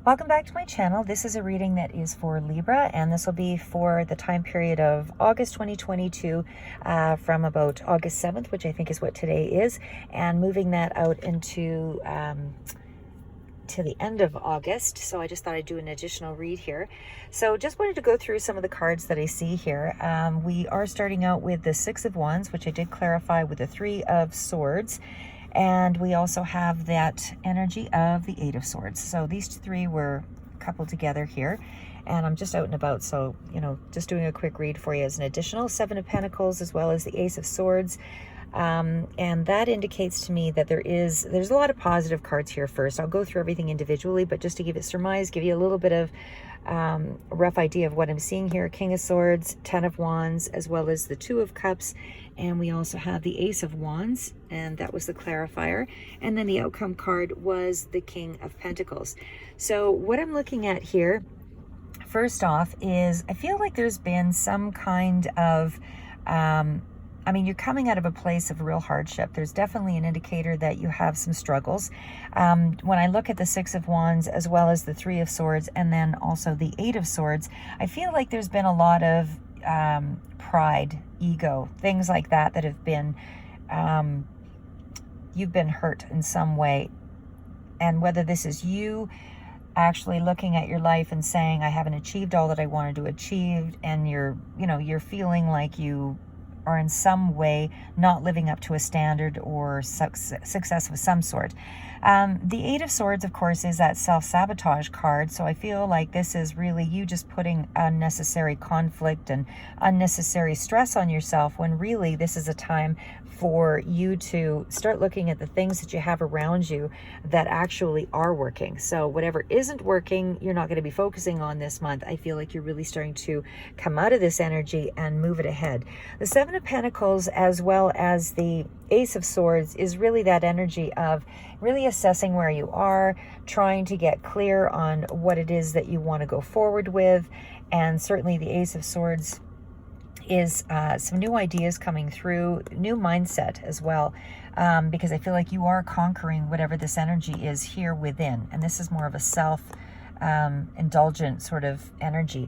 Welcome back to my channel. This is a reading that is for Libra, and this will be for the time period of August 2022 from about August 7th, which I think is what today is, and moving that out into to the end of August. So I just thought I'd do an additional read here. So just wanted to go through some of the cards that I see here. We are starting out with the Six of Wands, which I did clarify with the Three of Swords. And we also have that energy of the Eight of Swords. So these three were coupled together here. And I'm just out and about, so, just doing a quick read for you as an additional. Seven of Pentacles as well as the Ace of Swords. And that indicates to me that there's a lot of positive cards here first. I'll go through everything individually, but just to give it surmise, give you a little bit of a rough idea of what I'm seeing here. King of Swords, Ten of Wands, as well as the Two of Cups, and we also have the Ace of Wands, and that was the clarifier. And then the outcome card was the King of Pentacles. So what I'm looking at here, first off, is I feel like there's been some kind of you're coming out of a place of real hardship. There's definitely an indicator that you have some struggles. When I look at the Six of Wands as well as the Three of Swords and then also the Eight of Swords, I feel like there's been a lot of pride, ego, things like that have been, you've been hurt in some way. And whether this is you actually looking at your life and saying, I haven't achieved all that I wanted to achieve, and you're feeling like you are in some way not living up to a standard or success of some sort. The Eight of Swords, of course, is that self-sabotage card. So I feel like this is really you just putting unnecessary conflict and unnecessary stress on yourself, when really this is a time for you to start looking at the things that you have around you that actually are working. So whatever isn't working, you're not going to be focusing on this month. I feel like you're really starting to come out of this energy and move it ahead. The Seven of Pentacles as well as the Ace of Swords is really that energy of really assessing where you are, trying to get clear on what it is that you want to go forward with. And certainly the Ace of Swords is some new ideas coming through, new mindset as well, because I feel like you are conquering whatever this energy is here within. And this is more of a self-indulgent sort of energy.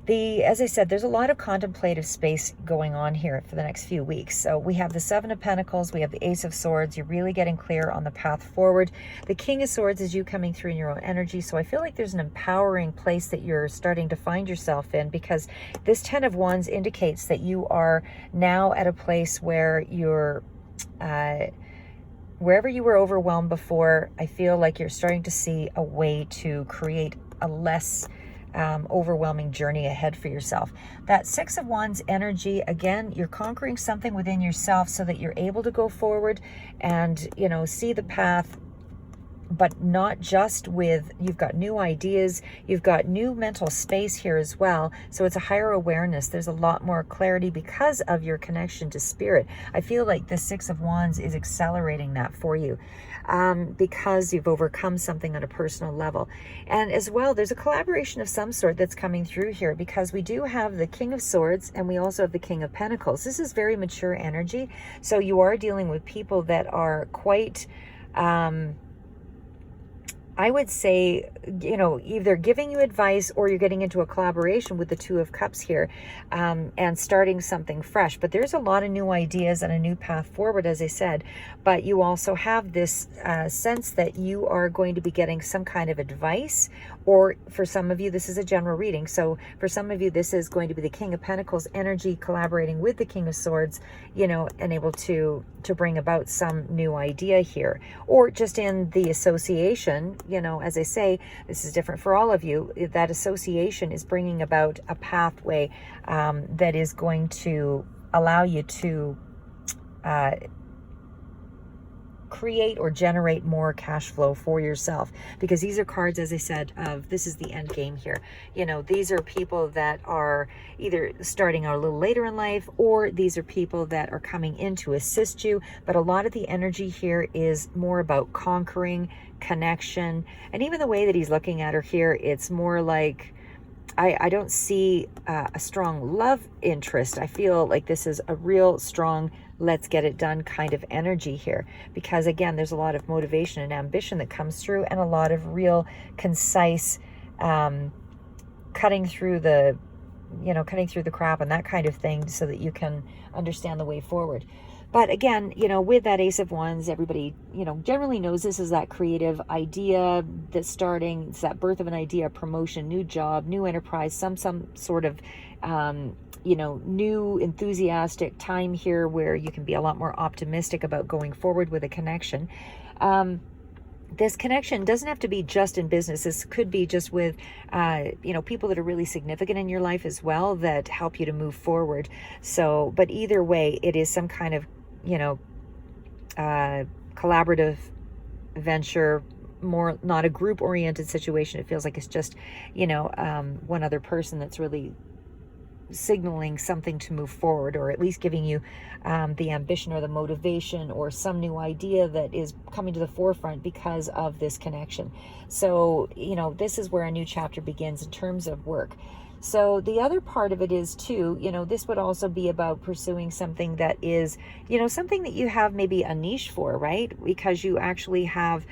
As I said, there's a lot of contemplative space going on here for the next few weeks. So we have the Seven of Pentacles, we have the Ace of Swords. You're really getting clear on the path forward. The King of Swords is you coming through in your own energy. So I feel like there's an empowering place that you're starting to find yourself in, because this Ten of Wands indicates that you are now at a place where you're wherever you were overwhelmed before. I feel like you're starting to see a way to create a less overwhelming journey ahead for yourself. That Six of Wands energy, again, you're conquering something within yourself so that you're able to go forward and, see the path, but not just with, you've got new ideas, you've got new mental space here as well. So it's a higher awareness. There's a lot more clarity because of your connection to spirit. I feel like the Six of Wands is accelerating that for you, because you've overcome something on a personal level. And as well, there's a collaboration of some sort that's coming through here, because we do have the King of Swords and we also have the King of Pentacles. This is very mature energy. So you are dealing with people that are quite, I would say, either giving you advice or you're getting into a collaboration with the Two of Cups here, and starting something fresh. But there's a lot of new ideas and a new path forward, as I said. But you also have this sense that you are going to be getting some kind of advice, or for some of you, this is a general reading. So for some of you, this is going to be the King of Pentacles energy collaborating with the King of Swords, and able to bring about some new idea here. Or just in the association, as I say, this is different for all of you. That association is bringing about a pathway that is going to allow you to create or generate more cash flow for yourself, because these are cards, as I said, of this is the end game here. These are people that are either starting out a little later in life, or these are people that are coming in to assist you. But a lot of the energy here is more about conquering, connection, and even the way that he's looking at her here, it's more like I don't see a strong love interest. I feel like this is a real strong let's get it done kind of energy here, because again, there's a lot of motivation and ambition that comes through, and a lot of real concise cutting through the crap and that kind of thing, so that you can understand the way forward. But again, with that Ace of Wands, everybody, generally knows this is that creative idea that's starting. It's that birth of an idea, promotion, new job, new enterprise, some sort of, new enthusiastic time here where you can be a lot more optimistic about going forward with a connection. This connection doesn't have to be just in business. This could be just with, people that are really significant in your life as well, that help you to move forward. So, but either way, it is some kind of, collaborative venture, more not a group oriented situation. It feels like it's just, one other person that's really signaling something to move forward, or at least giving you the ambition or the motivation or some new idea that is coming to the forefront because of this connection. So, this is where a new chapter begins in terms of work. So the other part of it is too, this would also be about pursuing something that is, something that you have maybe a niche for, right? Because you actually have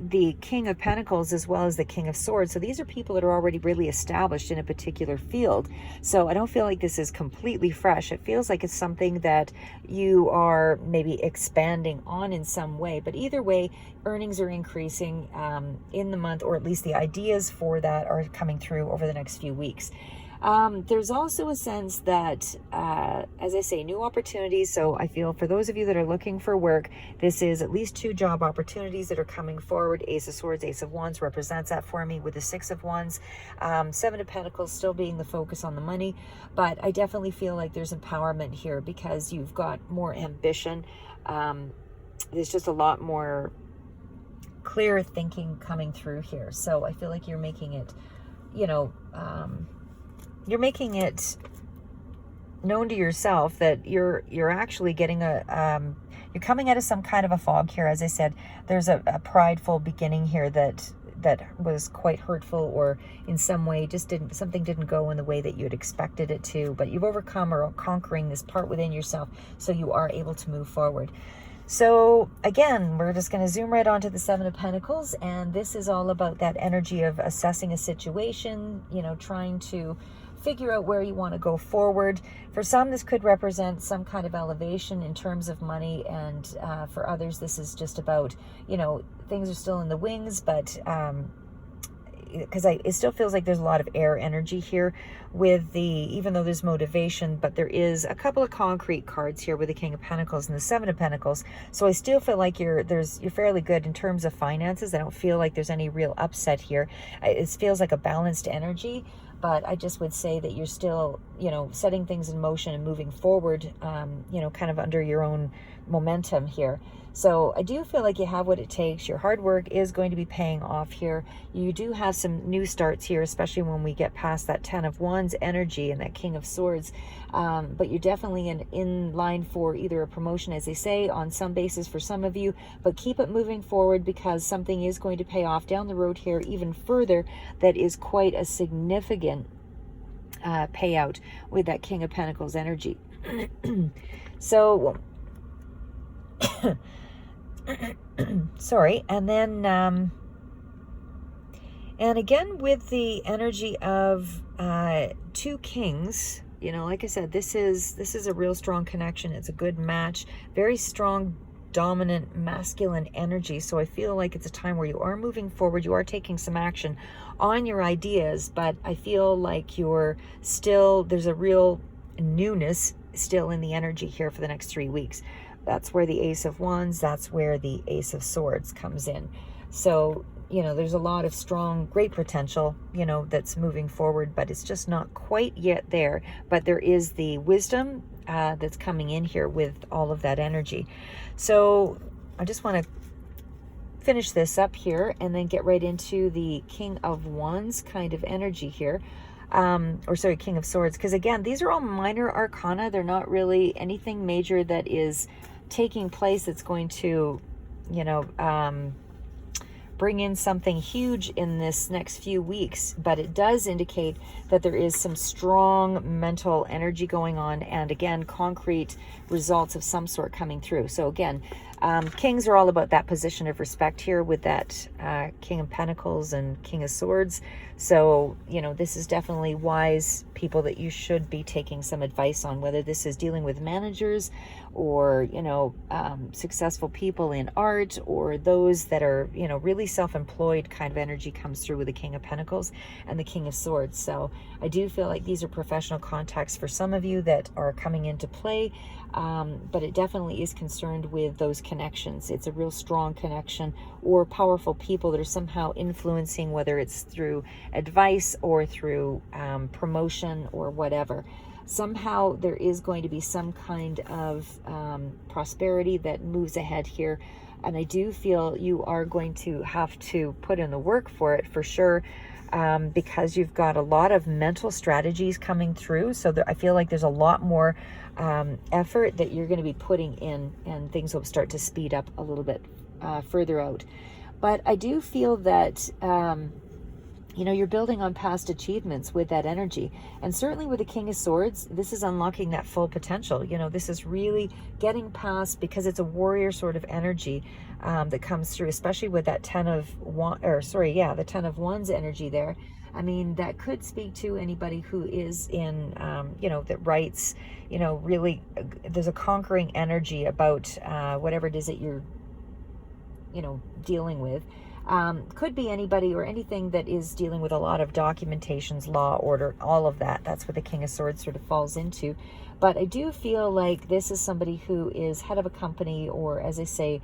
the King of Pentacles as well as the King of Swords. So these are people that are already really established in a particular field. So I don't feel like this is completely fresh. It feels like it's something that you are maybe expanding on in some way. But either way, earnings are increasing in the month, or at least the ideas for that are coming through over the next few weeks. There's also a sense that, as I say, new opportunities. So I feel for those of you that are looking for work, this is at least 2 job opportunities that are coming forward. Ace of Swords, Ace of Wands represents that for me, with the 6 of Wands. 7 of Pentacles still being the focus on the money. But I definitely feel like there's empowerment here because you've got more ambition. There's just a lot more clear thinking coming through here. So I feel like you're making it, you're making it known to yourself that you're actually getting you're coming out of some kind of a fog here. As I said, there's a prideful beginning here that was quite hurtful, or in some way something didn't go in the way that you had expected it to, but you've overcome or are conquering this part within yourself, so you are able to move forward. So again, we're just going to zoom right onto the 7 of Pentacles, and this is all about that energy of assessing a situation, trying to figure out where you want to go forward. For some, this could represent some kind of elevation in terms of money, and for others, this is just about, things are still in the wings, but because it still feels like there's a lot of air energy here with even though there's motivation, but there is a couple of concrete cards here with the King of Pentacles and the 7 of Pentacles. So I still feel like you're fairly good in terms of finances. I don't feel like there's any real upset here. It feels like a balanced energy, but I just would say that you're still, setting things in motion and moving forward, kind of under your own momentum here. So I do feel like you have what it takes. Your hard work is going to be paying off here. You do have some new starts here, especially when we get past that 10 of Wands energy and that King of Swords. But you're definitely in line for either a promotion, as they say, on some basis for some of you. But keep it moving forward, because something is going to pay off down the road here even further that is quite a significant payout with that King of Pentacles energy. So sorry. And then and again with the energy of 2 kings, like I said, this is a real strong connection. It's a good match, very strong dominant masculine energy. So I feel like it's a time where you are moving forward, you are taking some action on your ideas, but I feel like there's a real newness still in the energy here for the next 3 weeks. That's where the Ace of Wands, that's where the Ace of Swords comes in. So, there's a lot of strong, great potential, that's moving forward, but it's just not quite yet there. But there is the wisdom that's coming in here with all of that energy. So I just want to finish this up here and then get right into the King of Wands kind of energy here. King of Swords, because again, these are all minor arcana. They're not really anything major that is taking place that's going to, bring in something huge in this next few weeks, but it does indicate that there is some strong mental energy going on, and again, concrete results of some sort coming through. So again, kings are all about that position of respect here with that King of Pentacles and King of Swords. So, you know, this is definitely wise people that you should be taking some advice on, whether this is dealing with managers or, you know, successful people in art, or those that are, you know, really self-employed kind of energy comes through with the King of Pentacles and the King of Swords. So I do feel like these are professional contacts for some of you that are coming into play, but it definitely is concerned with those connections. It's a real strong connection, or powerful people that are somehow influencing, whether it's through advice or through promotion or whatever. Somehow there is going to be some kind of prosperity that moves ahead here. And I do feel you are going to have to put in the work for it for sure, because you've got a lot of mental strategies coming through. So I feel like there's a lot more effort that you're going to be putting in, and things will start to speed up a little bit further out. But I do feel that you know, you're building on past achievements with that energy. And certainly with the King of Swords, this is unlocking that full potential. You know, this is really getting past, because it's a warrior sort of energy that comes through, especially with that the Ten of Wands energy there. I mean, that could speak to anybody who is in, you know, that writes, you know, really, there's a conquering energy about whatever it is that you're, you know, dealing with. Could be anybody or anything that is dealing with a lot of documentations, law, order, all of that. That's what the King of Swords sort of falls into. But I do feel like this is somebody who is head of a company, or as I say,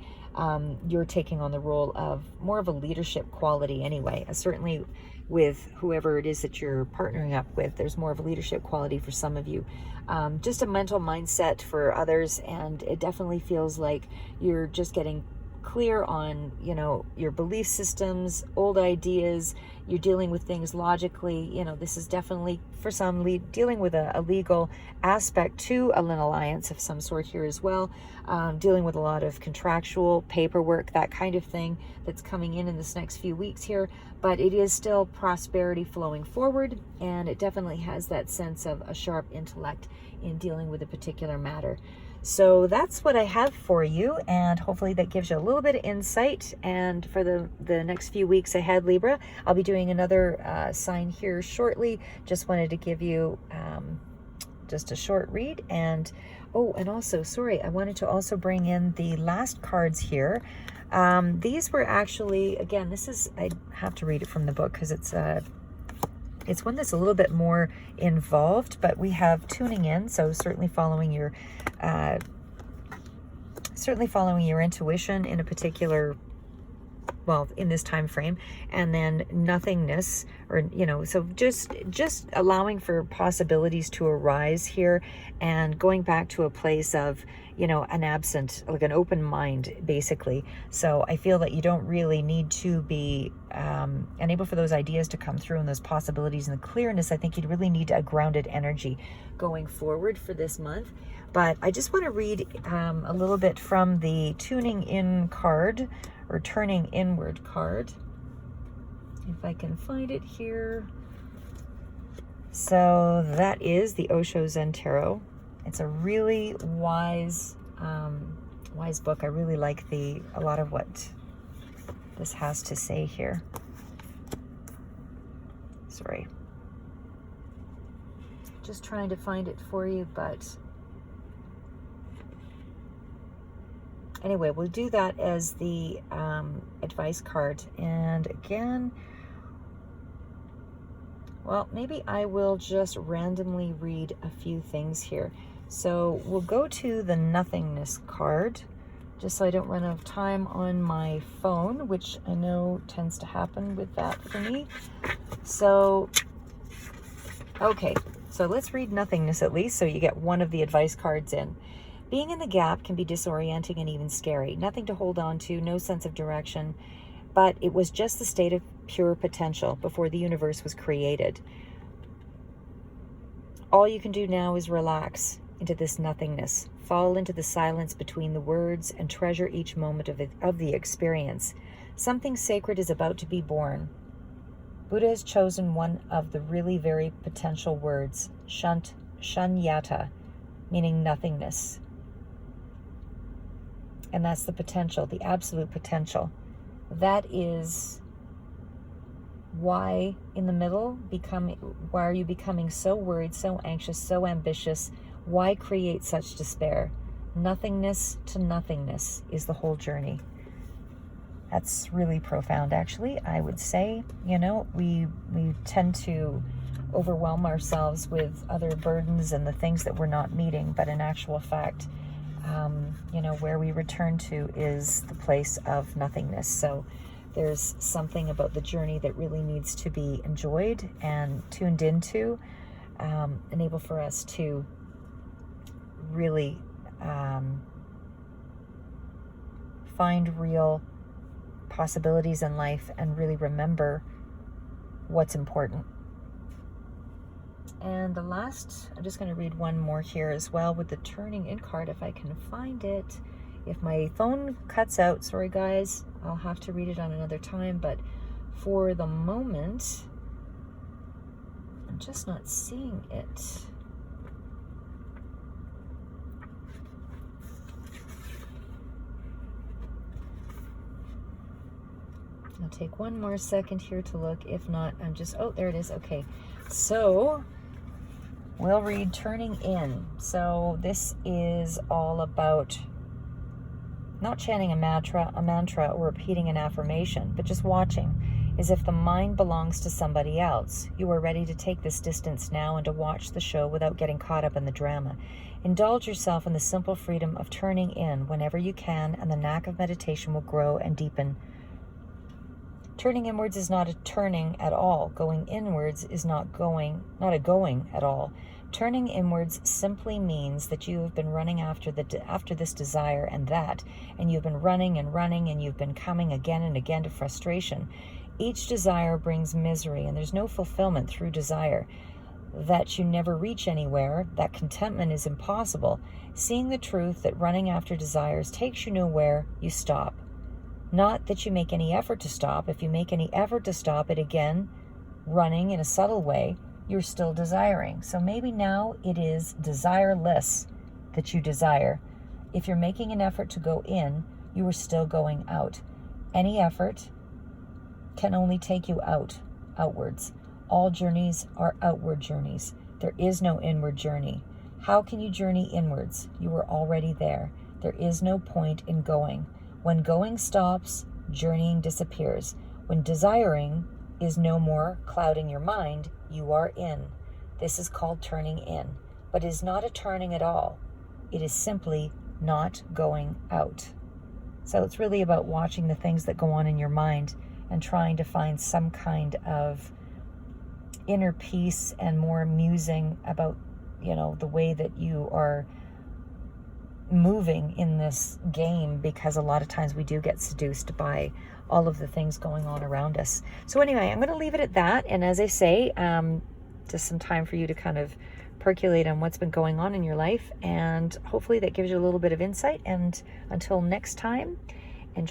you're taking on the role of more of a leadership quality anyway. Certainly with whoever it is that you're partnering up with, there's more of a leadership quality for some of you. Just a mental mindset for others, and it definitely feels like you're just getting clear on, you know, your belief systems, old ideas. You're dealing with things logically. You know, this is definitely for some dealing with a legal aspect to an alliance of some sort here as well. Dealing with a lot of contractual paperwork, that kind of thing that's coming in this next few weeks here. But it is still prosperity flowing forward, and it definitely has that sense of a sharp intellect in dealing with a particular matter. So that's what I have for you, and hopefully that gives you a little bit of insight. And for the next few weeks ahead, Libra, I'll be doing another sign here shortly. Just wanted to give you just a short read. And and also, sorry, I wanted to also bring in the last cards here. These were actually, again, this is, I have to read it from the book because it's one that's a little bit more involved, but we have tuning in, so certainly following your intuition in a particular, well, in this time frame, and then nothingness, or, you know, so just allowing for possibilities to arise here, and going back to a place of, you know, an absent, like an open mind, basically. So I feel that you don't really need to be unable for those ideas to come through, and those possibilities and the clearness. I think you'd really need a grounded energy going forward for this month. But I just want to read a little bit from the tuning in card, or turning inward card, if I can find it here. So that is the Osho Zen Tarot. It's a really wise book. I really like a lot of what this has to say here. Sorry, just trying to find it for you, but anyway, we'll do that as the advice card. And again, well, maybe I will just randomly read a few things here. So we'll go to the nothingness card, just so I don't run out of time on my phone, which I know tends to happen with that for me. So, okay, so let's read nothingness at least, so you get one of the advice cards in. Being in the gap can be disorienting and even scary. Nothing to hold on to, no sense of direction, but it was just the state of pure potential before the universe was created. All you can do now is relax into this nothingness, fall into the silence between the words, and treasure each moment of the experience. Something sacred is about to be born. Buddha has chosen one of the really very potential words, shunyata, meaning nothingness. And that's the potential, the absolute potential. That is why in the middle, why are you becoming so worried, so anxious, so ambitious? Why create such despair? Nothingness to nothingness is the whole journey. That's really profound, actually. I would say, we tend to overwhelm ourselves with other burdens and the things that we're not meeting, but in actual fact, where we return to is the place of nothingness. So there's something about the journey that really needs to be enjoyed and tuned into, enable for us to really find real possibilities in life and really remember what's important. And the last, I'm just going to read one more here as well with the turning in card, if I can find it. If my phone cuts out, sorry guys, I'll have to read it on another time, but for the moment, I'm just not seeing it. I'll take one more second here to look. If not, I'm just, oh, there it is. Okay. So we'll read turning in. So this is all about not chanting a mantra or repeating an affirmation, but just watching as if the mind belongs to somebody else. You are ready to take this distance now and to watch the show without getting caught up in the drama. Indulge yourself in the simple freedom of turning in whenever you can, and the knack of meditation will grow and deepen. Turning inwards is not a turning at all. Going inwards is not a going at all. Turning inwards simply means that you have been running after this desire and that, and you've been running, and you've been coming again and again to frustration. Each desire brings misery, and there's no fulfillment through desire. That you never reach anywhere, that contentment is impossible. Seeing the truth that running after desires takes you nowhere, you stop. Not that you make any effort to stop. If you make any effort to stop it again, running in a subtle way, you're still desiring. So maybe now it is desireless that you desire. If you're making an effort to go in, you are still going out. Any effort can only take you outwards. All journeys are outward journeys. There is no inward journey. How can you journey inwards? You are already there. There is no point in going. When going stops, journeying disappears. When desiring is no more clouding your mind, you are in. This is called turning in. But it is not a turning at all. It is simply not going out. So it's really about watching the things that go on in your mind and trying to find some kind of inner peace and more musing about, the way that you are moving in this game, because a lot of times we do get seduced by all of the things going on around us. So anyway, I'm going to leave it at that. And as I say, just some time for you to kind of percolate on what's been going on in your life. And hopefully that gives you a little bit of insight. And until next time,